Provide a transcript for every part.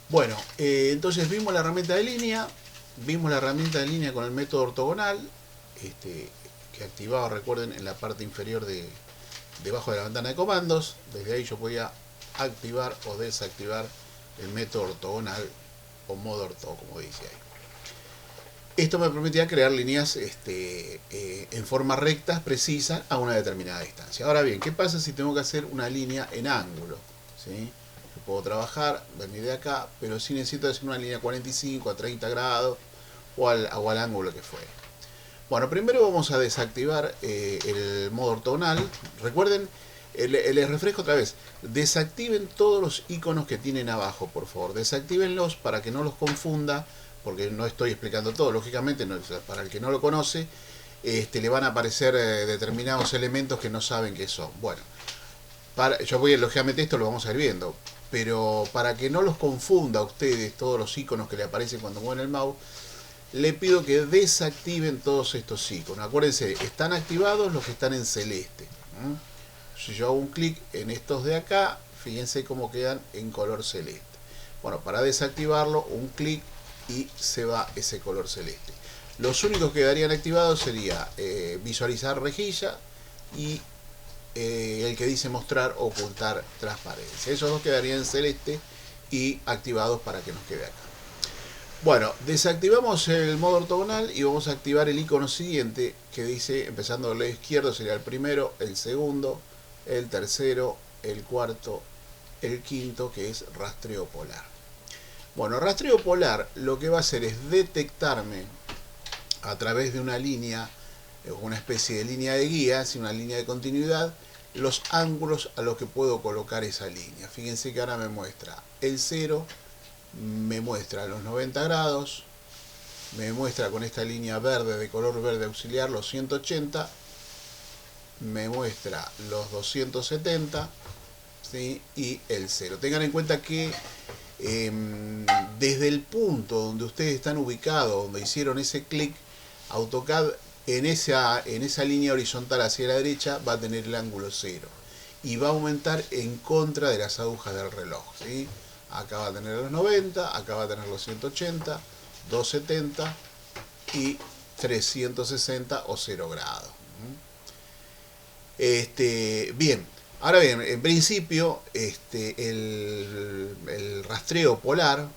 Bueno, entonces vimos la herramienta de línea, con el método ortogonal, este, que activaba, recuerden, en la parte inferior debajo de la ventana de comandos. Desde ahí yo podía activar o desactivar el método ortogonal o modo orto, como dice ahí. Esto me permitía crear líneas en forma rectas, precisas, a una determinada distancia. Ahora bien, ¿qué pasa si tengo que hacer una línea en ángulo? ¿Sí? Yo puedo trabajar, venir de acá, pero si necesito hacer una línea 45 a 30 grados o al ángulo que fuere. Bueno, primero vamos a desactivar el modo ortogonal. Recuerden, les refresco otra vez. Desactiven todos los iconos que tienen abajo, por favor. Desactívenlos para que no los confunda, porque no estoy explicando todo. Lógicamente, no, para el que no lo conoce, le van a aparecer determinados elementos que no saben qué son. Bueno, lógicamente esto lo vamos a ir viendo. Pero para que no los confunda a ustedes todos los iconos que le aparecen cuando mueven el mouse, le pido que desactiven todos estos iconos. Acuérdense, están activados los que están en celeste. Si yo hago un clic en estos de acá, fíjense cómo quedan en color celeste. Bueno, para desactivarlo, un clic y se va ese color celeste. Los únicos que quedarían activados sería visualizar rejilla y el que dice mostrar ocultar transparencia. Esos dos quedarían en celeste y activados para que nos quede acá. Bueno, desactivamos el modo ortogonal y vamos a activar el icono siguiente que dice, empezando del lado izquierdo, sería el primero, el segundo, el tercero, el cuarto, el quinto, que es rastreo polar. Bueno, rastreo polar lo que va a hacer es detectarme a través de una línea, una especie de línea de guía, una línea de continuidad, los ángulos a los que puedo colocar esa línea. Fíjense que ahora me muestra el 0, me muestra los 90 grados, me muestra con esta línea verde de color verde auxiliar los 180, me muestra los 270, ¿sí? Y el 0. Tengan en cuenta que desde el punto donde ustedes están ubicados, donde hicieron ese clic, AutoCAD en esa línea horizontal hacia la derecha va a tener el ángulo 0 y va a aumentar en contra de las agujas del reloj, ¿sí? Acá va a tener los 90, acá va a tener los 180, 270 y 360 o 0 grados. Bien, ahora bien, en principio el rastreo polar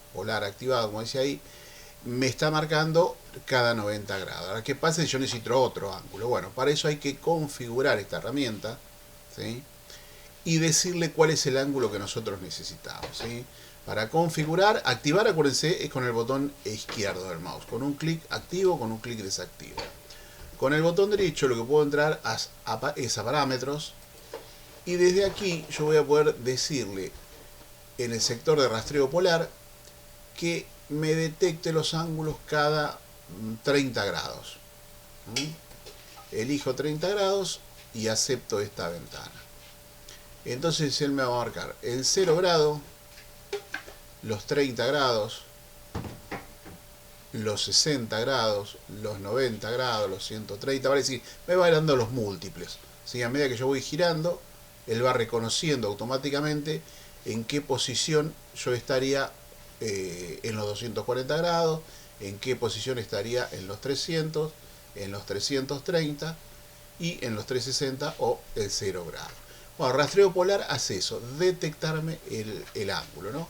activado, como dice ahí, me está marcando cada 90 grados. Ahora, ¿qué pasa si yo necesito otro ángulo? Bueno, para eso hay que configurar esta herramienta, ¿sí? Y decirle cuál es el ángulo que nosotros necesitamos, ¿sí? Para configurar, activar, acuérdense, es con el botón izquierdo del mouse. Con un clic activo, con un clic desactivo. Con el botón derecho lo que puedo entrar es a parámetros. Y desde aquí yo voy a poder decirle en el sector de rastreo polar que me detecte los ángulos cada 30 grados. Elijo 30 grados y acepto esta ventana. Entonces él me va a marcar el 0 grado, los 30 grados, los 60 grados, los 90 grados, los 130, vale decir, me va dando los múltiples. ¿Sí? A medida que yo voy girando, él va reconociendo automáticamente en qué posición yo estaría en los 240 grados, en qué posición estaría en los 300, en los 330 y en los 360 o el 0 grado. Bueno, rastreo polar hace eso, detectarme el ángulo, ¿no?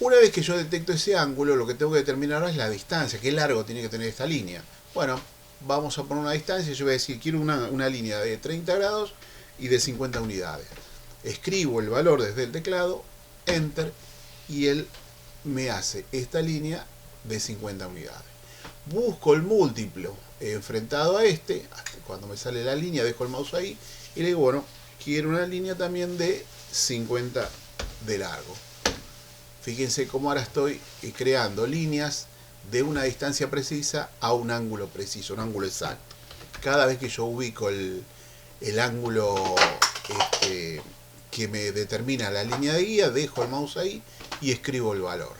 Una vez que yo detecto ese ángulo, lo que tengo que determinar ahora es la distancia, qué largo tiene que tener esta línea. Bueno, vamos a poner una distancia, yo voy a decir, quiero una línea de 30 grados y de 50 unidades. Escribo el valor desde el teclado, Enter, y él me hace esta línea de 50 unidades. Busco el múltiplo enfrentado a cuando me sale la línea dejo el mouse ahí y le digo, bueno, quiero una línea también de 50 de largo. Fíjense cómo ahora estoy creando líneas de una distancia precisa a un ángulo preciso, un ángulo exacto. Cada vez que yo ubico el ángulo que me determina la línea de guía, dejo el mouse ahí y escribo el valor.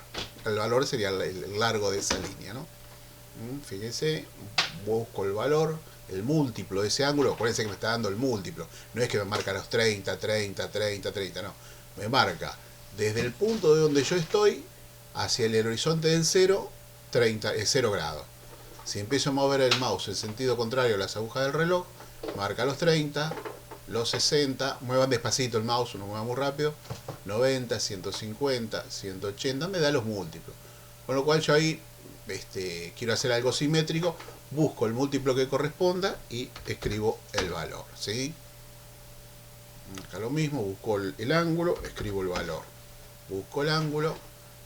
El valor sería el largo de esa línea, ¿no? Fíjense, busco el valor, el múltiplo de ese ángulo. Acuérdense que me está dando el múltiplo. No es que me marca los 30, 30, 30, 30, no. Me marca desde el punto de donde yo estoy hacia el horizonte del 0, 0 grados. Si empiezo a mover el mouse en sentido contrario a las agujas del reloj, marca los 30, los 60, muevan despacito el mouse, no mueva muy rápido, 90, 150, 180, me da los múltiplos. Con lo cual yo ahí quiero hacer algo simétrico, busco el múltiplo que corresponda y escribo el valor, ¿sí? Acá lo mismo, busco el ángulo, escribo el valor. Busco el ángulo,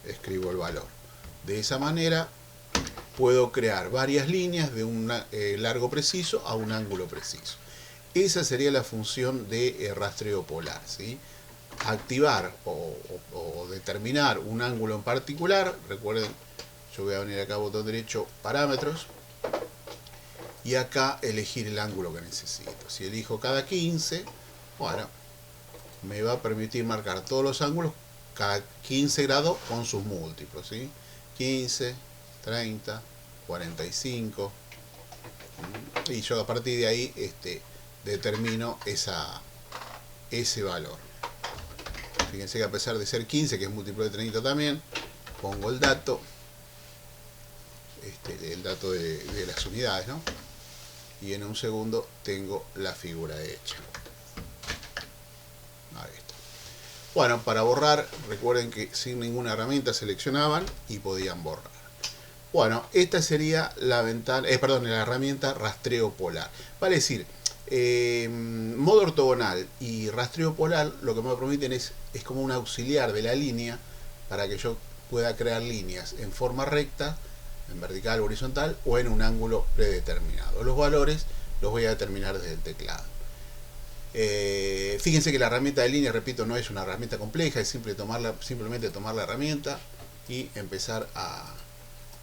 escribo el valor. De esa manera puedo crear varias líneas de un largo preciso a un ángulo preciso. Esa sería la función de rastreo polar, ¿sí? Activar o determinar un ángulo en particular. Recuerden, yo voy a venir acá, botón derecho, parámetros, y acá elegir el ángulo que necesito. Si elijo cada 15, bueno, me va a permitir marcar todos los ángulos cada 15 grados con sus múltiplos, ¿sí? 15, 30, 45, y yo a partir de ahí determino ese valor. Fíjense que a pesar de ser 15, que es múltiplo de 30 también, pongo el dato, de las unidades, ¿no? Y en un segundo tengo la figura hecha. Ahí está. Bueno, para borrar, recuerden que sin ninguna herramienta seleccionaban y podían borrar. Bueno, esta sería la ventana, la herramienta rastreo polar. Vale decir, modo ortogonal y rastreo polar lo que me permiten es como un auxiliar de la línea para que yo pueda crear líneas en forma recta, en vertical o horizontal, o en un ángulo predeterminado. Los valores los voy a determinar desde el teclado. Fíjense que la herramienta de línea, repito, no es una herramienta compleja, es simplemente tomar la herramienta y empezar a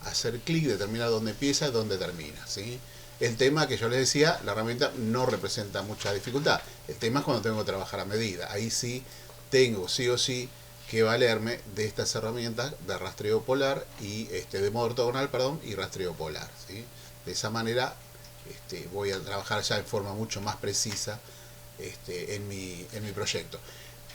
hacer clic, determinar dónde empieza, dónde termina, ¿sí? El tema que yo les decía, la herramienta no representa mucha dificultad. El tema es cuando tengo que trabajar a medida. Ahí sí tengo sí o sí que valerme de estas herramientas de rastreo polar y de modo ortogonal, perdón, y rastreo polar, ¿sí? De esa manera voy a trabajar ya en forma mucho más precisa en mi proyecto.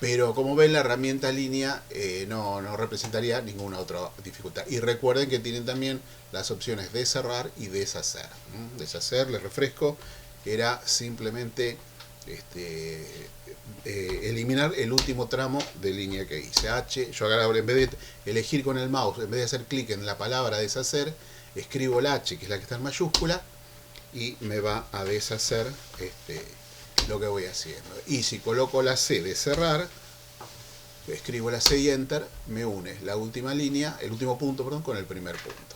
Pero como ven, la herramienta línea no representaría ninguna otra dificultad. Y recuerden que tienen también las opciones de cerrar y deshacer. Deshacer, les refresco, era simplemente eliminar el último tramo de línea que hice. H, yo ahora en vez de elegir con el mouse, en vez de hacer clic en la palabra deshacer, escribo la H, que es la que está en mayúscula, y me va a deshacer lo que voy haciendo. Y si coloco la C de cerrar, escribo la C y Enter, me une la última línea, el último punto, perdón, con el primer punto.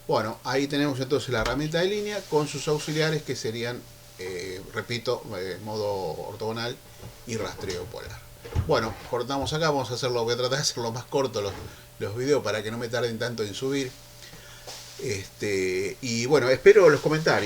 Bueno, ahí tenemos entonces la herramienta de línea con sus auxiliares que serían, repito, modo ortogonal y rastreo polar. Bueno, cortamos acá, voy a tratar de hacerlo más corto los videos para que no me tarden tanto en subir. Y bueno, espero los comentarios.